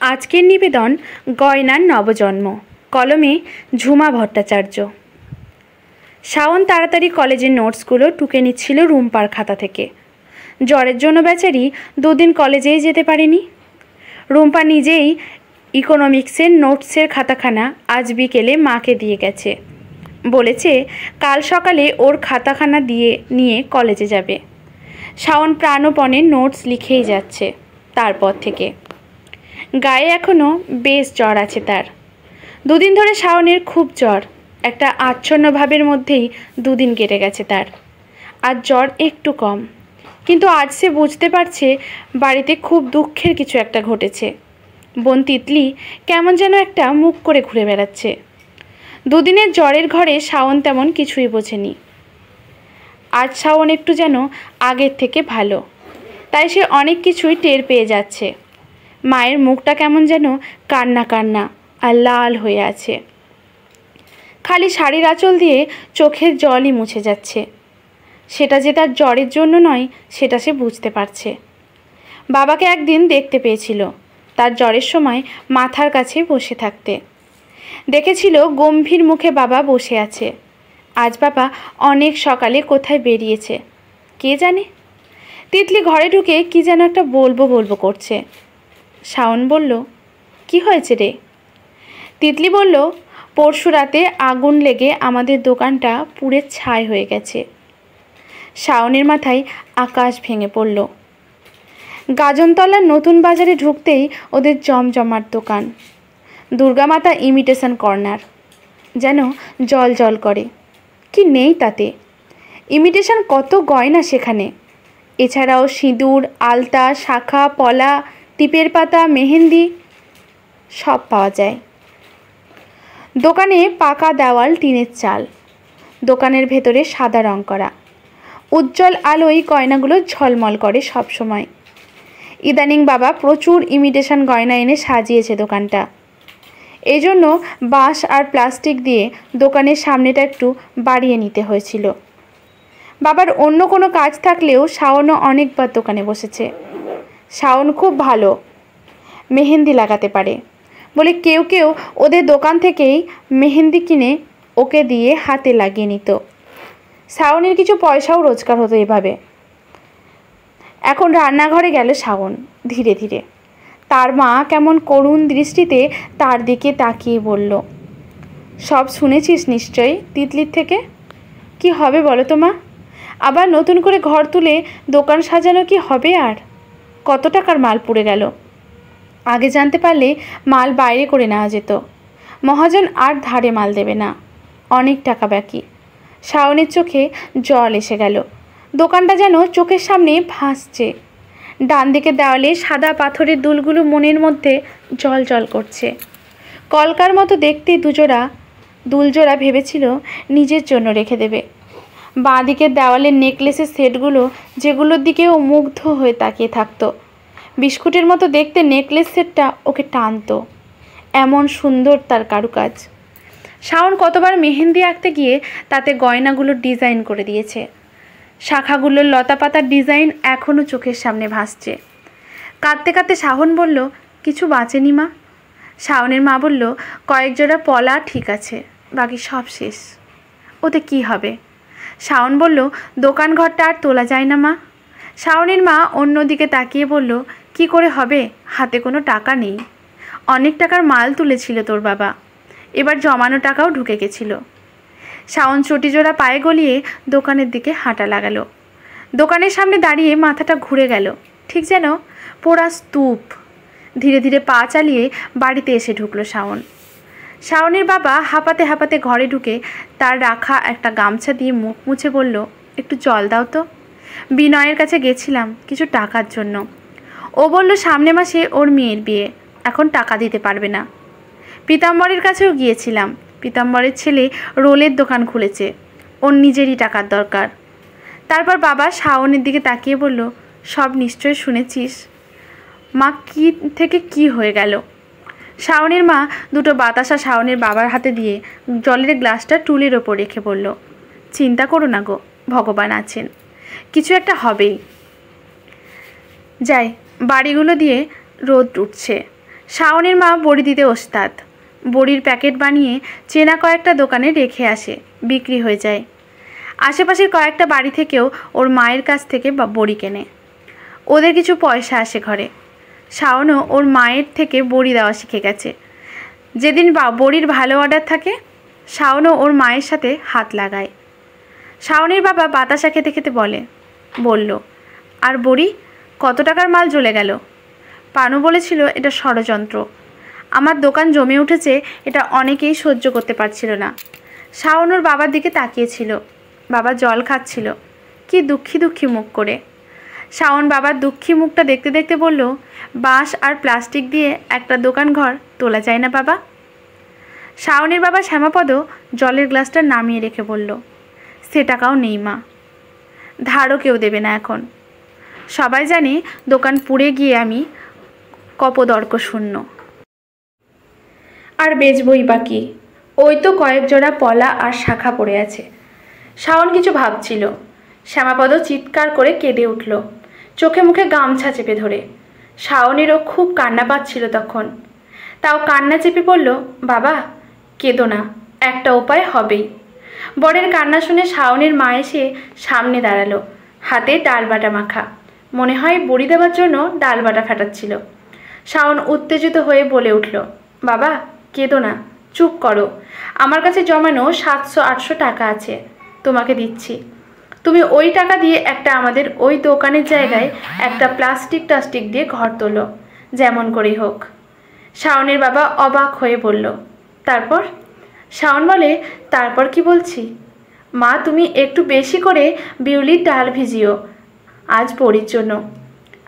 আজকের নিবেদন গয়নার নবজন্ম, কলমে ঝুমা ভট্টাচার্য। শাওন তাড়াতাড়ি কলেজের নোটসগুলো টুকে নিচ্ছিল রুম্পার খাতা থেকে। জ্বরের জন্য বেচারি দুদিন কলেজেই যেতে পারেনি। রুম্পা নিজেই ইকোনমিক্সের নোটসের খাতাখানা আজ বিকেলে মাকে দিয়ে গেছে। বলেছে কাল সকালে ওর খাতাখানা নিয়ে কলেজে যাবে। শাওন প্রাণপণে নোটস লিখেই যাচ্ছে। তারপর থেকে গায়ে এখনও বেশ জ্বর আছে তার। দুদিন ধরে শাওনের খুব জ্বর। একটা আচ্ছন্ন ভাবের মধ্যেই দুদিন কেটে গেছে তার। আজ জ্বর একটু কম, কিন্তু আজ সে বুঝতে পারছে বাড়িতে খুব দুঃখের কিছু একটা ঘটেছে। বোন তিতলি কেমন যেন একটা মুখ করে ঘুরে বেড়াচ্ছে। দুদিনের জ্বরের ঘরে শাওন তেমন কিছুই বোঝেনি। আজ শাওন একটু যেন আগের থেকে ভালো, তাই সে অনেক কিছুই টের পেয়ে যাচ্ছে। মায়ের মুখটা কেমন যেন কান্না কান্না আর লাল হয়ে আছে। খালি শাড়ির আঁচল দিয়ে চোখের জলই মুছে যাচ্ছে। সেটা যে তার জ্বরের জন্য নয় সেটা সে বুঝতে পারছে। বাবাকে একদিন দেখতে পেয়েছিল তার জ্বরের সময় মাথার কাছে বসে থাকতে। দেখেছিল গম্ভীর মুখে বাবা বসে আছে। আজ বাবা অনেক সকালে কোথায় বেরিয়েছে কে জানে। তিতলি ঘরে ঢুকে কি যেন একটা বলবো বলবো করছে। শাওন বলল, কি হয়েছে রে? তিতলি বলল, পরশু রাতে আগুন লেগে আমাদের দোকানটা পুড়ে ছাই হয়ে গেছে। শাওনের মাথায় আকাশ ভেঙে পড়ল। গাজনতলার নতুন বাজারে ঢুকতেই ওদের জমজমাট দোকান, দুর্গামাতা ইমিটেশন কর্নার, যেন জল জল করে। কি নেই তাতে, ইমিটেশন কত গয়না সেখানে। এছাড়াও সিঁদুর, আলতা, শাখা, পলা, টিপের পাতা, মেহেন্দি সব পাওয়া যায়। দোকানে পাকা দেওয়াল, টিনের চাল, দোকানের ভেতরে সাদা রং করা। উজ্জ্বল আলোয় গয়নাগুলো ঝলমল করে সব সময়। ইদানিং বাবা প্রচুর ইমিটেশন গয়না এনে সাজিয়েছে দোকানটা। এই জন্য বাঁশ আর প্লাস্টিক দিয়ে দোকানের সামনেটা একটু বাড়িয়ে নিতে হয়েছিল। বাবার অন্য কোনো কাজ থাকলেও শাওনও অনেকবার দোকানে বসেছে। শাওন খুব ভালো মেহেন্দি লাগাতে পারে বলে কেউ কেউ ওদের দোকান থেকেই মেহেন্দি কিনে ওকে দিয়ে হাতে লাগিয়ে নিত। শাওনের কিছু পয়সাও রোজগার হতো এভাবে। এখন রান্নাঘরে গেল শাওন ধীরে ধীরে। তার মা কেমন করুণ দৃষ্টিতে তার দিকে তাকিয়ে বলল, সব শুনেছিস নিশ্চয়ই তিতলির থেকে? কি হবে বলো তো মা? আবার নতুন করে ঘর তুলে দোকান সাজানো কি হবে? আর কত টাকার মাল পুড়ে গেল। আগে জানতে পারলে মাল বাইরে করে নেওয়া যেত। মহাজন আর ধারে মাল দেবে না, অনেক টাকা বাকি। শাওনের চোখে জল এসে গেল। দোকানটা যেন চোখের সামনে ভাসছে। ডান দিকে দেওয়ালে সাদা পাথরের দুলগুলো মনের মধ্যে জল জল করছে। কলকার মতো দেখতে দুলজোড়া ভেবেছিল নিজের জন্য রেখে দেবে। বাঁ দিকের দেওয়ালের নেকলেসের সেটগুলো যেগুলোর দিকেও মুগ্ধ হয়ে তাকিয়ে থাকতো। বিস্কুটের মতো দেখতে নেকলেস সেটটা ওকে টানতো, এমন সুন্দর তার কারুকাজ। শাওন কতবার মেহেন্দি আঁকতে গিয়ে তাতে গয়নাগুলোর ডিজাইন করে দিয়েছে। শাখাগুলোর লতা পাতার ডিজাইন এখনও চোখের সামনে ভাসছে। কাঁদতে কাঁদতে শাওন বলল, কিছু বাঁচেনি মা? শাওনের মা বলল, কয়েক জোড়া পলা ঠিক আছে, বাকি সব শেষ। ওতে কি হবে? শাওন বলল, দোকান ঘরটা আর তোলা যায় না মা। শাওনের মা অন্যদিকে তাকিয়ে বলল, কি করে হবে? হাতে কোনো টাকা নেই। অনেক টাকার মাল তুলেছিল তোর বাবা, এবার জমানো টাকাও ঢুকে গেছিল। শাওন চটিজোড়া পায়ে গলিয়ে দোকানের দিকে হাঁটা লাগালো। দোকানের সামনে দাঁড়িয়ে মাথাটা ঘুরে গেল, ঠিক যেন পোড়া স্তূপ। ধীরে ধীরে পা চালিয়ে বাড়িতে এসে ঢুকলো শাওন। শাওনের বাবা হাঁপাতে হাঁপাতে ঘরে ঢুকে তার রাখা একটা গামছা দিয়ে মুখ মুছে বলল, একটু জল দাও তো। বিনয়ের কাছে গেছিলাম কিছু টাকার জন্য। ও বলল সামনে মাসে ওর মেয়ের বিয়ে, এখন টাকা দিতে পারবে না। পীতাম্বরের কাছেও গিয়েছিলাম, পীতাম্বরের ছেলে রোলের দোকান খুলেছে, ওর নিজেরই টাকার দরকার। তারপর বাবা শাওনের দিকে তাকিয়ে বলল, সব নিশ্চয় শুনেছিস। মা কি থেকে কি হয়ে গেল? শাওনের মা দুটো বাতাসা শাওনের বাবার হাতে দিয়ে জলের গ্লাসটা টুলের ওপর রেখে বলল, চিন্তা করো না গো, ভগবান আছেন, কিছু একটা হবেই। যাই, বাড়িগুলো দিয়ে রোদ উঠছে। শাওনের মা বড়ি দিতে ওস্তাদ। বড়ির প্যাকেট বানিয়ে চেনা কয়েকটা দোকানে রেখে আসে, বিক্রি হয়ে যায়। আশেপাশের কয়েকটা বাড়ি থেকেও ওর মায়ের কাছ থেকে বড়ি কেনে। ওদের কিছু পয়সা আসে ঘরে। শাওনও ওর মায়ের থেকে বড়ি দেওয়া শিখে গেছে। যেদিন বড়ির ভালো অর্ডার থাকে, শাওনও ওর মায়ের সাথে হাত লাগায়। শাওনের বাবা বাতাসা খেতে খেতে বলল, আর বড়ি কত টাকার মাল জ্বলে গেল? পানু বলেছিল এটা ষড়যন্ত্র। আমার দোকান জমে উঠেছে, এটা অনেকেই সহ্য করতে পারছিল না। শাওন ওর বাবার দিকে তাকিয়েছিল। বাবা জল খাচ্ছিল, কি দুঃখী দুঃখী মুখ করে। শাওন বাবার দুঃখী মুখটা দেখতে দেখতে বলল, বাঁশ আর প্লাস্টিক দিয়ে একটা দোকান ঘর তোলা যায় না বাবা? শাওনের বাবা শ্যামাপদ জলের গ্লাসটা নামিয়ে রেখে বলল, সে টাকাও নেই মা, ধারও কেউ দেবে না এখন। সবাই জানে দোকান পুড়ে গিয়ে আমি কপদর্ক শূন্য, আর বেচবই বা কি? ওই তো কয়েক জোড়া পলা আর শাখা পড়ে আছে। শাওন কিছু ভাবছিল। শ্যামাপদ চিৎকার করে কেঁদে উঠল, চোখে মুখে গামছা চেপে ধরে। শাওনেরও খুব কান্না পাচ্ছিল তখন। তাও কান্না চেপে বলল, বাবা কেঁদো না, একটা উপায় হবেই। বরের কান্না শুনে শাওনের মা এসে সামনে দাঁড়ালো, হাতে ডাল বাটা মাখা। মনে হয় বড়ি দেওয়ার জন্য ডাল বাটা ফাটাচ্ছিল। শাওন উত্তেজিত হয়ে বলে উঠল, বাবা কেঁদো না, চুপ করো। আমার কাছে জমানো 700-800 টাকা আছে, তোমাকে দিচ্ছি। তুমি ওই টাকা দিয়ে একটা আমাদের ওই দোকানের জায়গায় একটা প্লাস্টিক দিয়ে ঘর তোলো, যেমন করেই হোক। শাওনের বাবা অবাক হয়ে বলল, তারপর? শাওন বলে, তারপর কি বলছি? মা তুমি একটু বেশি করে বিউলির ডাল ভিজিও আজ বড়ির জন্য।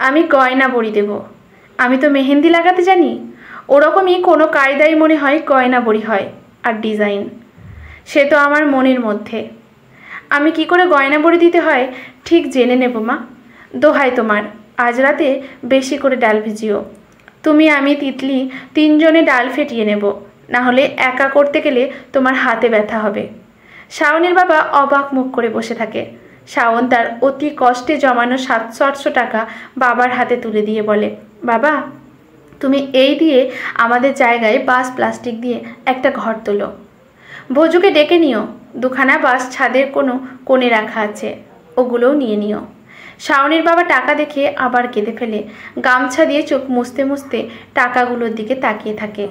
আমি গয়না বড়ি দেব। আমি তো মেহেন্দি লাগাতে জানি, ওরকমই কোনো কায়দায় মনে হয় গয়না বড়ি হয়। আর ডিজাইন সে তো আমার মনের মধ্যে। আমি কি করে গয়না বড়ি দিতে হয় ঠিক জেনে নেব মা। দোহাই তোমার, আজ রাতে বেশি করে ডাল ভিজিও। তুমি আমি তিতলি তিনজনে ডাল ফেটিয়ে নেব, না হলে একা করতে গেলে তোমার হাতে ব্যথা হবে। শাওনের বাবা অবাক মুখ করে বসে থাকে। শাওন তার অতি কষ্টে জমানো 700-800 টাকা বাবার হাতে তুলে দিয়ে বলে, বাবা তুমি এই দিয়ে আমাদের জায়গায় বাঁশ প্লাস্টিক দিয়ে একটা ঘর তোলো। ভোজুকে ডেকে নিও, 2খানা বাঁশ ছাদের কোনো কোণে রাখা আছে, ওগুলোও নিয়ে নিও। শাওনের বাবা টাকা দেখে আবার কেঁদে ফেলে, গামছা দিয়ে চোখ মুছতে মুছতে টাকাগুলোর দিকে তাকিয়ে থাকে।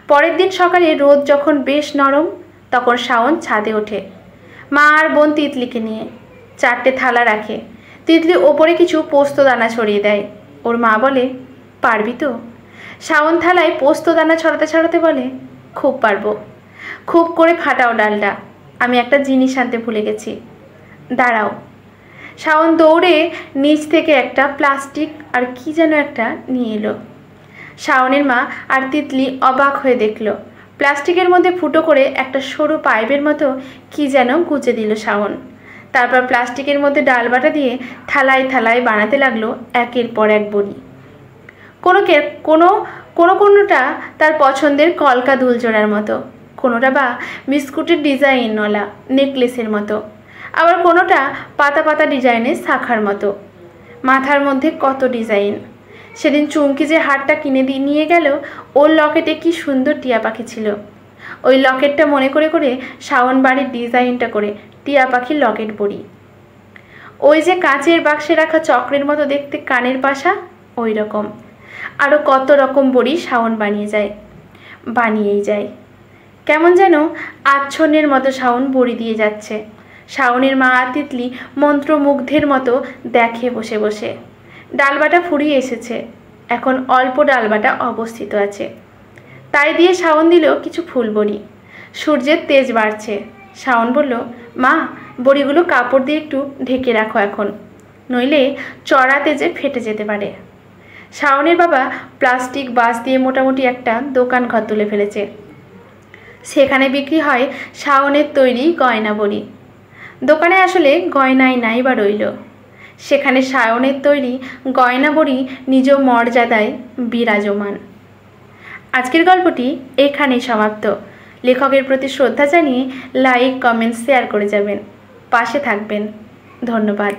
পরের দিন সকালে রোদ যখন বেশ নরম, তখন শাওন ছাদে ওঠে মা আর বোন তিতলিকে নিয়ে। 4টে থালা রাখে। তিতলি ওপরে কিছু পোস্ত দানা ছড়িয়ে দেয়। ওর মা বলে, পারবি তো? শাওন থালায় পোস্ত দানা ছড়াতে ছড়াতে বলে, খুব পারবো। খুব করে ফাটাও ডালটা, আমি একটা জিনিস আনতে ভুলে গেছি। দাঁড়াও। শাওন দৌড়ে নিচ থেকে একটা প্লাস্টিক আর কি যেন একটা নিয়ে এলো। শাওনের মা আর তিতলি অবাক হয়ে দেখল, প্লাস্টিকের মধ্যে ফুটো করে একটা সরু পাইপের মতো কি যেন গুঁজে দিল শাওন। তারপর প্লাস্টিকের মধ্যে ডাল বাটা দিয়ে থালায় থালায় বানাতে লাগলো একের পর এক বড়ি। কোনোটা তার পছন্দের কলকা দুলজোড়ার মতো, কোনোটা বা বিস্কুটের ডিজাইনওয়ালা নেকলেসের মতো, আবার কোনোটা পাতা পাতা ডিজাইনের শাখার মতো। মাথার মধ্যে কত ডিজাইন। সেদিন চুমকি যে হারটা কিনে নিয়ে গেল, ওর লকেটে কি সুন্দর টিয়া পাখি ছিল। ওই লকেটটা মনে করে করে শাওন বাড়ির ডিজাইনটা করে টিয়া পাখির লকেট বড়ি। ওই যে কাঁচের বাক্সে রাখা চক্রের মতো দেখতে কানের পাশা, ওই রকম আরও কত রকম বড়ি শাওন বানিয়েই যায়। কেমন যেন আচ্ছন্নের মতো শাওন বড়ি দিয়ে যাচ্ছে। শাওনের মা আর তিতলি মন্ত্রমুগ্ধের মতো দেখে বসে বসে। ডালবাটা ফুরিয়ে এসেছে, এখন অল্প ডালবাটা অবস্থিত আছে। তাই দিয়ে শাওন দিল কিছু ফুল বড়ি। সূর্যের তেজ বাড়ছে। শাওন বলল, মা বড়িগুলো কাপড় দিয়ে একটু ঢেকে রাখো এখন, নইলে চড়া তেজে ফেটে যেতে পারে। শাওনের বাবা প্লাস্টিক বাঁশ দিয়ে মোটামুটি একটা দোকান ঘর তুলে ফেলেছে। সেখানে বিক্রি হয় শাওনের তৈরি গয়না বড়ি। দোকানে আসলে গয়নাই নাই বা রইল, সেখানে শাওনের তৈরি গয়না বড়ি নিজ মর্যাদায় বিরাজমান। আজকের গল্পটি এখানেই সমাপ্ত। লেখকের প্রতি শ্রদ্ধা জানিয়ে লাইক, কমেন্ট, শেয়ার করে যাবেন, পাশে থাকবেন। ধন্যবাদ।